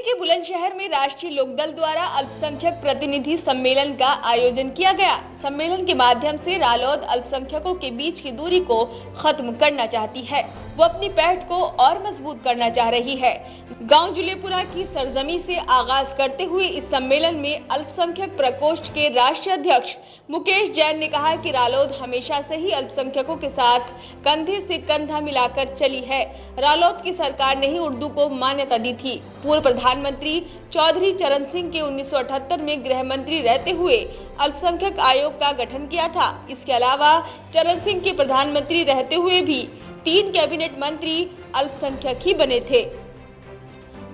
के बुलंदशहर में राष्ट्रीय लोकदल द्वारा अल्पसंख्यक प्रतिनिधि सम्मेलन का आयोजन किया गया। सम्मेलन के माध्यम से रालोद अल्पसंख्यकों के बीच की दूरी को खत्म करना चाहती है। वो अपनी पैठ को और मजबूत करना चाह रही है। गांव जुलेपुरा की सरजमी से आगाज करते हुए इस सम्मेलन में अल्पसंख्यक प्रकोष्ठ के राष्ट्रीय अध्यक्ष मुकेश जैन ने कहा कि रालोद हमेशा से ही अल्पसंख्यकों के साथ कंधे से कंधा मिलाकर चली है। रालोद की सरकार ने ही उर्दू को मान्यता दी थी। पूर्व प्रधानमंत्री चौधरी चरण सिंह के 1978 में गृह मंत्री रहते हुए अल्पसंख्यक आयोग का गठन किया था। इसके अलावा चरण सिंह के प्रधानमंत्री रहते हुए भी 3 कैबिनेट मंत्री अल्पसंख्यक ही बने थे।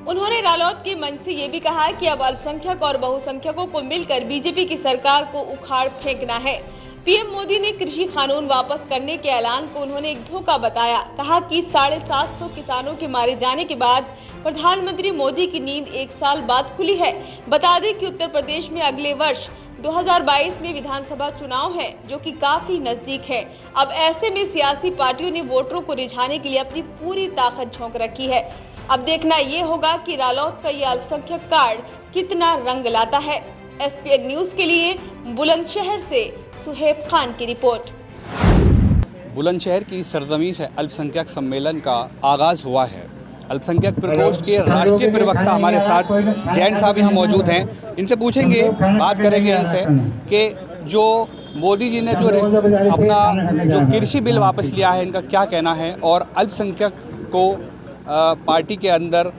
उन्होंने रालोद के मंच से ये भी कहा कि अब अल्पसंख्यक और बहुसंख्यकों को मिलकर बीजेपी की सरकार को उखाड़ फेंकना है। पीएम मोदी ने कृषि कानून वापस करने के ऐलान को उन्होंने एक धोखा बताया। कहा कि 750 किसानों के मारे जाने के बाद प्रधानमंत्री मोदी की नींद 1 साल बाद खुली है। बता दें कि उत्तर प्रदेश में अगले वर्ष 2022 में विधानसभा चुनाव है, जो कि काफी नजदीक है। अब ऐसे में सियासी पार्टियों ने वोटरों को रिझाने के लिए अपनी पूरी ताकत झोंक रखी है। अब देखना ये होगा कि रालोद का ये अल्पसंख्यक कार्ड कितना रंग लाता है। एसपीएन न्यूज के लिए बुलंदशहर से सुहेब खान की रिपोर्ट। बुलंदशहर की सरजमी से अल्पसंख्यक सम्मेलन का आगाज हुआ है। अल्पसंख्यक प्रकोष्ठ के राष्ट्रीय प्रवक्ता हमारे साथ जैन साहब यहाँ मौजूद हैं। इनसे पूछेंगे, बात करेंगे इनसे कि जो मोदी जी ने जो अपना जो कृषि बिल वापस लिया है, इनका क्या कहना है और अल्पसंख्यक को पार्टी के अंदर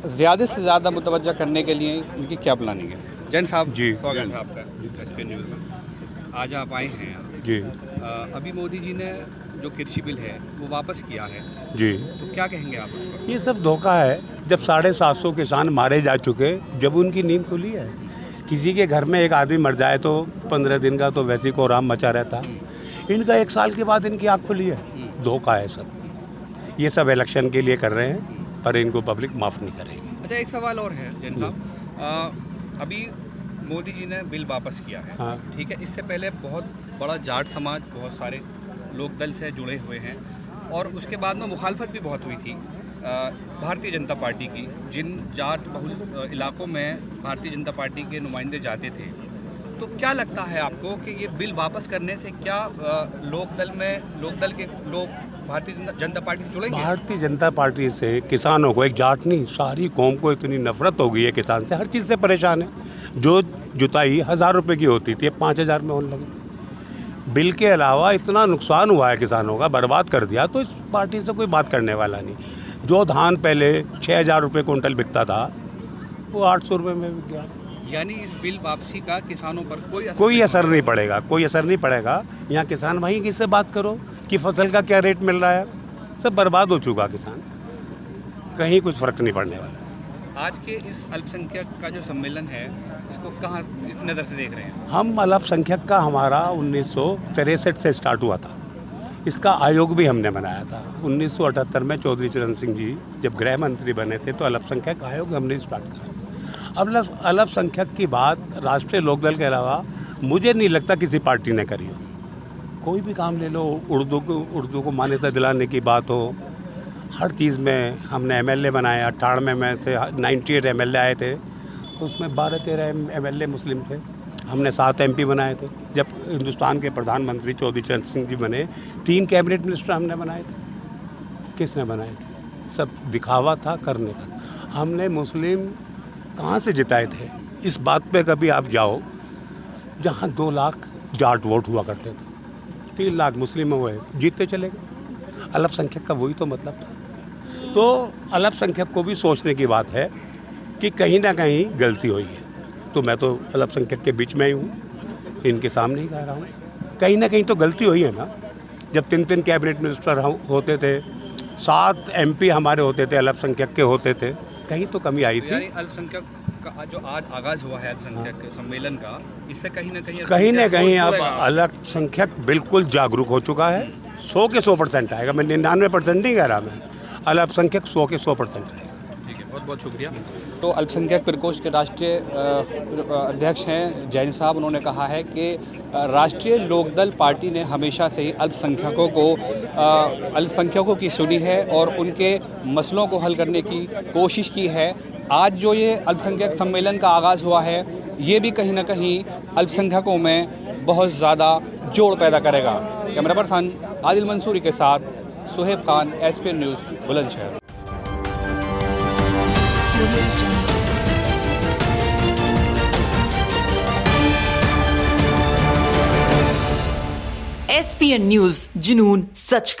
ज़्यादा से ज़्यादा मुतवज्जा करने के लिए इनकी क्या प्लानिंग है। जैन साहब जी, स्वागत है आपका एसपीएन न्यूज़ में। आज आप आए हैं यहाँ जी। अभी मोदी जी ने जो कृषि बिल है वो वापस किया है जी, तो क्या कहेंगे आप उस पर? ये सब धोखा है। जब 750 किसान मारे जा चुके, जब उनकी नींद खुली है। किसी के घर में एक आदमी मर जाए तो 15 दिन का तो वैसे को आराम मचा रहता। इनका 1 साल के बाद इनकी आँख खुली है। धोखा है सब। ये सब इलेक्शन के लिए कर रहे हैं, पर इनको पब्लिक माफ़ नहीं करेगी। अच्छा, एक सवाल और है जैन साहब, अभी मोदी जी ने बिल वापस किया है, हाँ। ठीक है, इससे पहले बहुत बड़ा जाट समाज, बहुत सारे लोग दल से जुड़े हुए हैं और उसके बाद में मुखालफत भी बहुत हुई थी भारतीय जनता पार्टी की। जिन जाट बहुल इलाकों में भारतीय जनता पार्टी के नुमाइंदे जाते थे, तो क्या लगता है आपको कि ये बिल वापस करने से क्या लोकदल के लोग भारतीय जनता पार्टी से जुड़ेंगे? भारतीय जनता पार्टी से किसानों को, एक जाट नहीं सारी कौम को इतनी नफरत हो गई है किसान से, हर चीज़ से परेशान है। जो जुताई 1000 रुपये की होती थी 5000 में होने लगी। बिल के अलावा इतना नुकसान हुआ है किसानों का, बर्बाद कर दिया, तो इस पार्टी से कोई बात करने वाला नहीं। जो धान पहले 6000 रुपये कुंटल बिकता था वो 800 रुपये में बिक गया। यानी इस बिल वापसी का किसानों पर कोई असर नहीं पड़ेगा, कोई असर नहीं पड़ेगा। यहाँ किसान भाई किससे बात करो कि फसल का क्या रेट मिल रहा है, सब बर्बाद हो चुका किसान, कहीं कुछ फ़र्क नहीं पड़ने वाला। आज के इस अल्पसंख्यक का जो सम्मेलन है, इसको कहाँ इस नज़र से देख रहे हैं? हम अल्पसंख्यक का हमारा 1963 से स्टार्ट हुआ था। इसका आयोग भी हमने बनाया था। 1978 में चौधरी चरण सिंह जी जब गृह मंत्री बने थे तो अल्पसंख्यक आयोग हमने स्टार्ट करा था। अब अल्पसंख्यक की बात राष्ट्रीय लोकदल के अलावा मुझे नहीं लगता किसी पार्टी ने करी हो। कोई भी काम ले लो, उर्दू को मान्यता दिलाने की बात हो, हर चीज़ में हमने एमएलए बनाया। 98 में थे 98 एमएलए आए थे, तो उसमें 12-13 एमएलए मुस्लिम थे। हमने 7 एमपी बनाए थे। जब हिंदुस्तान के प्रधानमंत्री चौधरी चरण सिंह जी बने, 3 कैबिनेट मिनिस्टर हमने बनाए थे। किसने बनाए थे? सब दिखावा था, करने का। हमने मुस्लिम कहाँ से जिताए थे? इस बात पे कभी आप जाओ जहाँ 2 लाख जाट वोट हुआ करते थे, 3 लाख मुस्लिम हुए, जीतते चले गए। अल्पसंख्यक का वही तो मतलब था। तो अल्पसंख्यक को भी सोचने की बात है कि कहीं ना कहीं गलती हुई है। तो मैं तो अल्पसंख्यक के बीच में ही हूँ, इनके सामने ही कह रहा हूँ, कहीं ना कहीं तो गलती हुई है ना। जब 3 कैबिनेट मिनिस्टर होते थे, 7 एमपी हमारे होते थे, अल्पसंख्यक के होते थे, कहीं तो कमी आई थी। अल्पसंख्यक का जो आज आगाज हुआ है अल्पसंख्यक सम्मेलन का, इससे कहीं ना कहीं अब अल्पसंख्यक बिल्कुल जागरूक हो चुका है। 100 के 100% आएगा। मैं 99% नहीं कह रहा, मैं अल्पसंख्यक 100 के 100% आएगा। ठीक है, बहुत बहुत शुक्रिया। तो अल्पसंख्यक प्रकोष्ठ के राष्ट्रीय अध्यक्ष हैं जैन साहब, उन्होंने कहा है कि राष्ट्रीय लोकदल पार्टी ने हमेशा से ही अल्पसंख्यकों की सुनी है और उनके मसलों को हल करने की कोशिश की है। आज जो ये अल्पसंख्यक सम्मेलन का आगाज़ हुआ है, ये भी कहीं ना कहीं अल्पसंख्यकों में बहुत ज़्यादा जोड़ पैदा करेगा। कैमरा पर्सन आदिल मंसूरी के साथ Suhaib Khan, ESPN news, Bulandshahr. ESPN news, जुनून सच का।